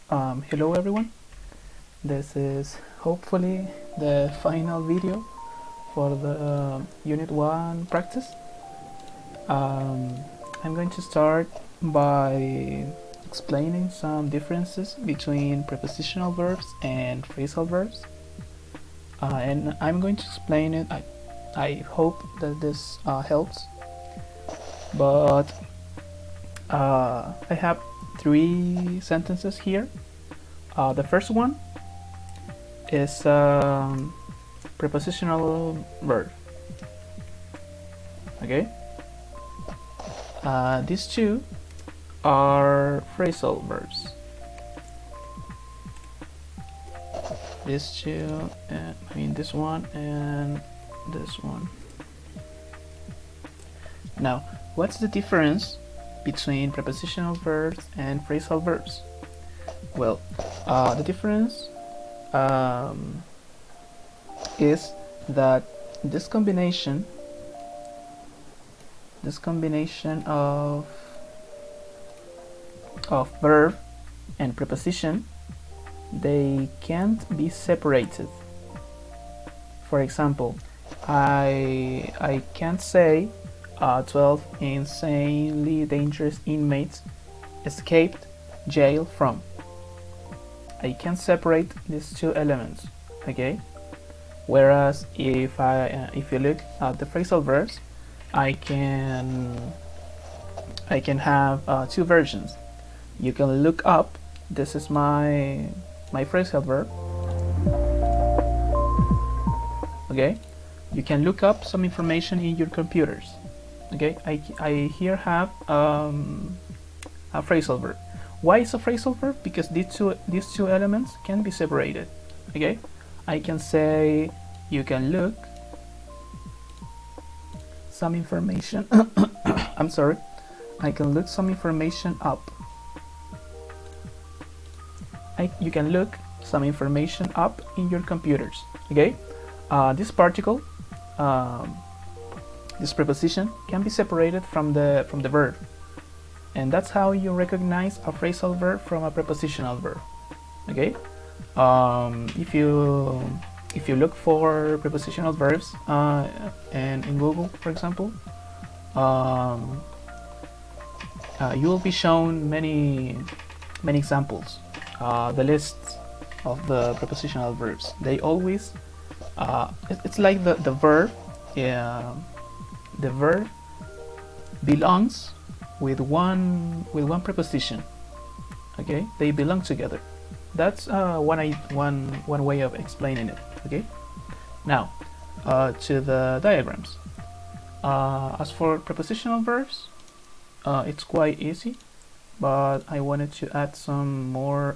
Hello everyone, this is hopefully the final video for the Unit 1 practice. I'm going to start by explaining some differences between prepositional verbs and phrasal verbs. And I'm going to explain it. I hope that this helps. But I have 3 sentences here. The first one is prepositional verb. Okay. These 2 are phrasal verbs. These 2, this one and this one. Now, what's the difference between prepositional verbs and phrasal verbs? Well, the difference is that this combination of verb and preposition, they can't be separated. For example, I can't say 12 insanely dangerous inmates escaped jail from. I can separate these 2 elements, okay? Whereas if you look at the phrasal verbs, I can have 2 versions. You can look up. This is my phrasal verb. Okay, you can look up some information in your computers. Okay, I here have a phrasal verb. Why is a phrasal verb? Because these two elements can be separated. Okay, I can say you can look some information. I'm sorry. I can look some information up. You can look some information up in your computers. Okay, this particle, this preposition can be separated from the verb. And that's how you recognize a phrasal verb from a prepositional verb. Okay, if you look for prepositional verbs and in Google, for example, you will be shown many examples. The lists of the prepositional verbs, they always it's like the verb belongs with one preposition. Okay, they belong together. That's one way of explaining it. Okay, now to the diagrams. As for prepositional verbs, it's quite easy, but I wanted to add some more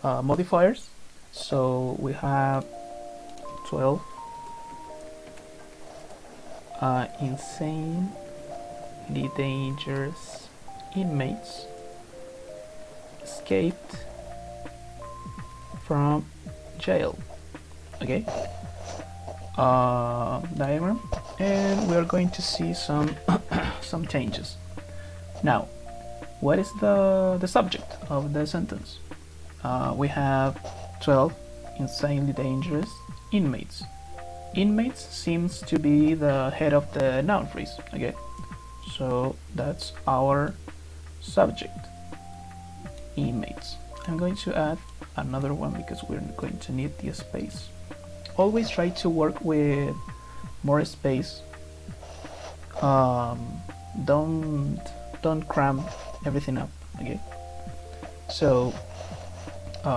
modifiers. So we have 12 insanely dangerous inmates escaped from jail. Okay, diagram, and we are going to see some some changes. Now, what is the subject of the sentence? We have 12 insanely dangerous inmates. Inmates seems to be the head of the noun phrase. Okay, so that's our subject, inmates. I'm going to add another one because we're going to need the space. Always try to work with more space. Don't cram everything up. Okay, so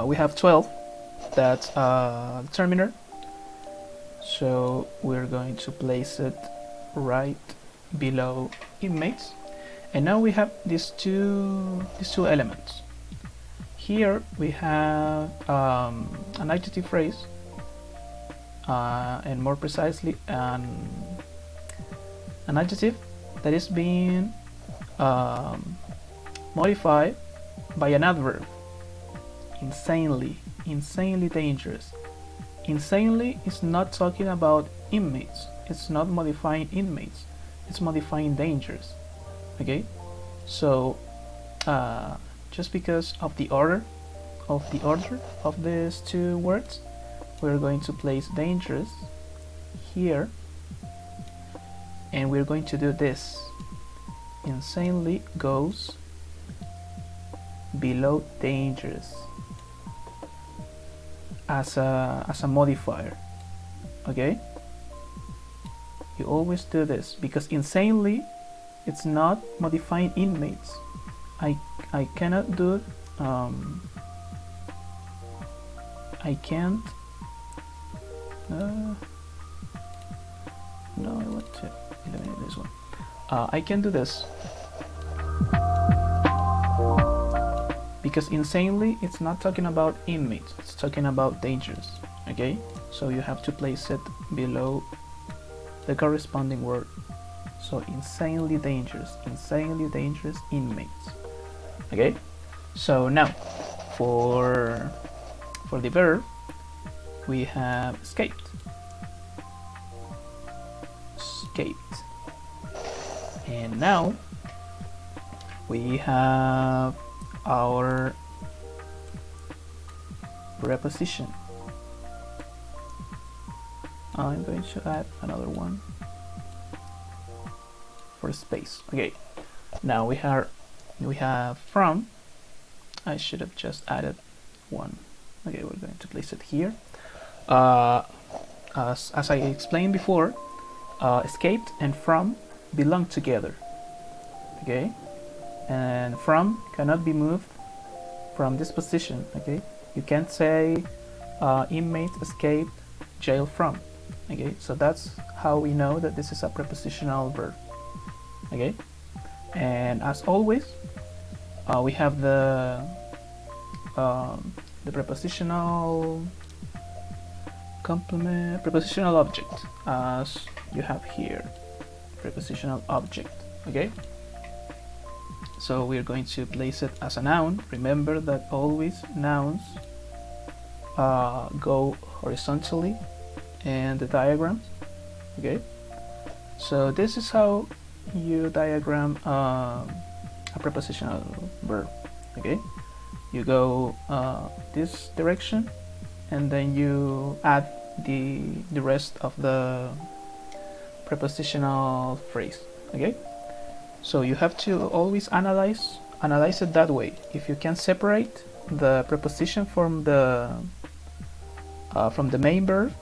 we have 12. That's determiner. So we're going to place it right below inmates, and now we have these two elements. Here we have an adjective phrase, and more precisely an adjective that is being modified by an adverb. Insanely dangerous. Insanely is not talking about inmates. It's not modifying inmates. It's modifying dangers. Okay, so just because of the order of these two words, we're going to place dangerous here, and we're going to do this. Insanely goes below dangerous as a modifier. Okay, you always do this because insanely it's not modifying inmates. I cannot do I can't no, I want to eliminate this one. I can do this because insanely it's not talking about inmates, it's talking about dangerous. Okay, so you have to place it below the corresponding word. So insanely dangerous inmates. Okay, so now for the verb we have escaped. And now we have our preposition. I'm going to add another one for space. Okay, now we have from. I should have just added one. Okay, we're going to place it here. As I explained before, escaped and from belong together. Okay, and from cannot be moved from this position. Okay, you can't say inmate escaped jail from. Okay, so that's how we know that this is a prepositional verb. Okay, and as always, we have the prepositional complement, prepositional object, as you have here, prepositional object. Okay, so we're going to place it as a noun. Remember that always nouns go horizontally in the diagram. Okay, so this is how you diagram a prepositional verb. Okay, you go this direction, and then you add the rest of the prepositional phrase. Okay, so you have to always analyze it that way. If you can separate the preposition from the main verb,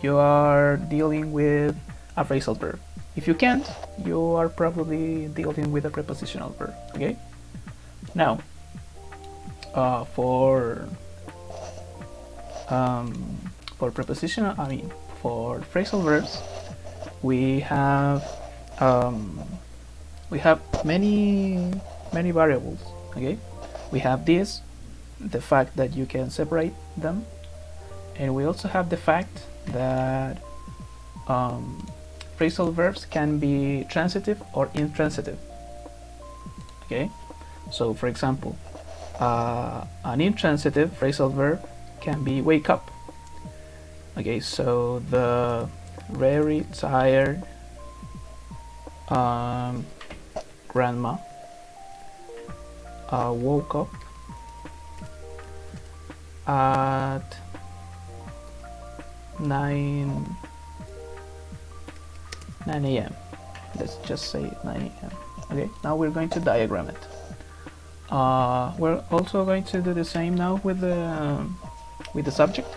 you are dealing with a phrasal verb. If you can't, you are probably dealing with a prepositional verb. Okay, now for prepositional, for phrasal verbs, we have many variables. Okay, we have this, the fact that you can separate them, and we also have the fact that phrasal verbs can be transitive or intransitive. Okay, so for example, an intransitive phrasal verb can be wake up. Okay, so the very tired grandma woke up at 9 a.m. Let's just say 9 a.m. Okay, now we're going to diagram it. We're also going to do the same now with the subject,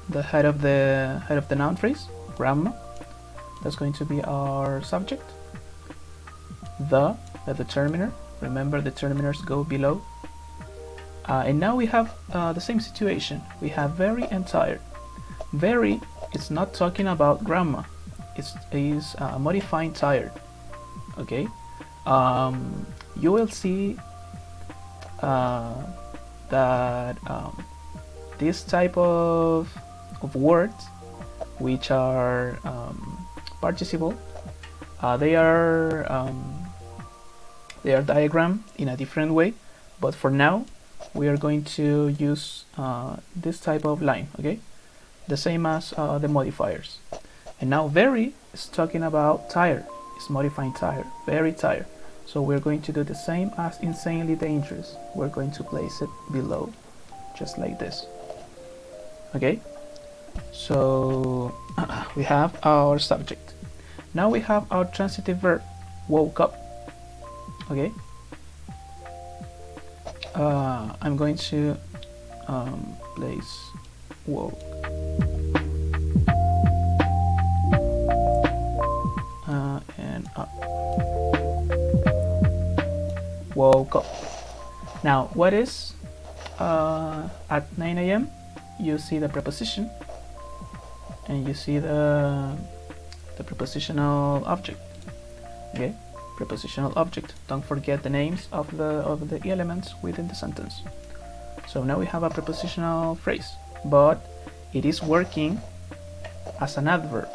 the head of the noun phrase, grandma. That's going to be our subject. The determiner. Remember, the determiners go below. And now we have the same situation. We have very and tired. Very is not talking about grandma. It is modifying tired. Okay, you will see that this type of words, which are participle, they are diagrammed in a different way, but for now we are going to use this type of line. Okay, the same as the modifiers. And now very is talking about tired, it's modifying tired, very tired. So we're going to do the same as insanely dangerous. We're going to place it below, just like this. Okay, so we have our subject. Now we have our transitive verb, woke up. Okay, I'm going to place woke and up. Woke up. Now what is at 9 a.m.? You see the preposition and you see the prepositional object. Okay, prepositional object. Don't forget the names of the elements within the sentence. So now we have a prepositional phrase, but it is working as an adverb.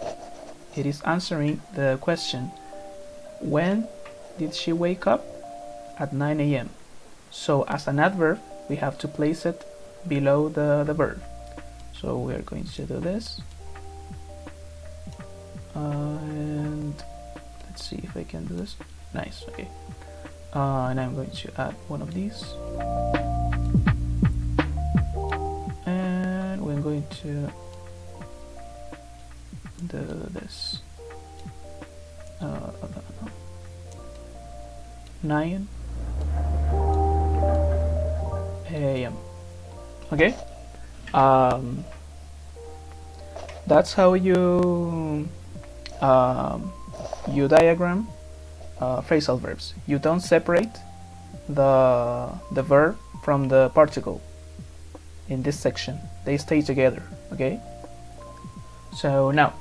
It is answering the question, when did she wake up? At 9 a.m. So as an adverb, we have to place it below the verb. So we are going to do this. And let's see if I can do this. Nice, okay. And I'm going to add one of these. And we're going to do this. 9 a.m. Okay, that's how you diagram phrasal verbs. You don't separate the verb from the particle in this section. They stay together. Okay, so now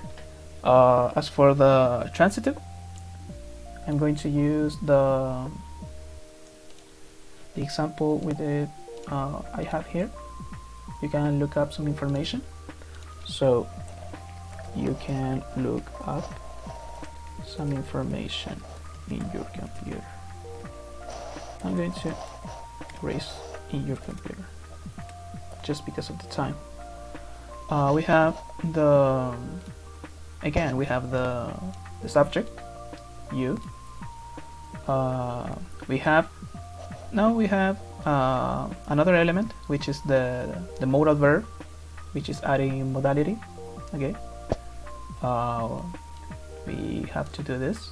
as for the transitive, I'm going to use the example with it I have here. You can look up some information. So you can look up some information in your computer. I'm going to erase in your computer just because of the time. We have the subject, you. We have another element, which is the modal verb, which is adding modality. Okay, we have to do this,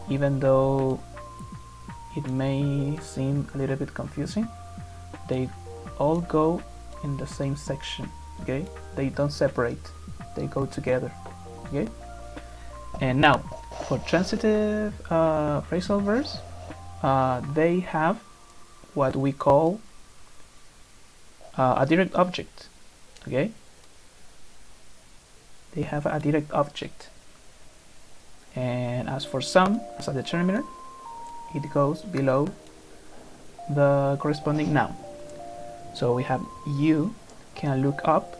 even though it may seem a little bit confusing. They all go in the same section. Okay, they don't separate, they go together. Okay, and now for transitive phrasal verbs, they have what we call a direct object. Okay, they have a direct object, and as for some, as a determiner, it goes below the corresponding noun. So we have you can look up.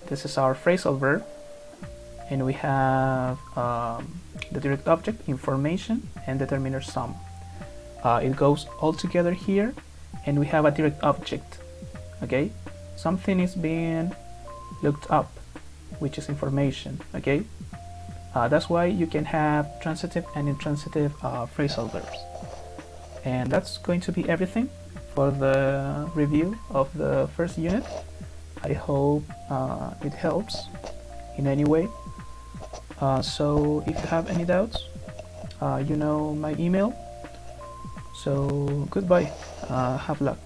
This is our phrasal verb, and we have the direct object, information, and determiner some. It goes all together here, and we have a direct object. Okay, something is being looked up, which is information. Okay, that's why you can have transitive and intransitive phrasal verbs. And that's going to be everything for the review of the first unit. I hope it helps in any way. So if you have any doubts, you know my email. So goodbye, have luck.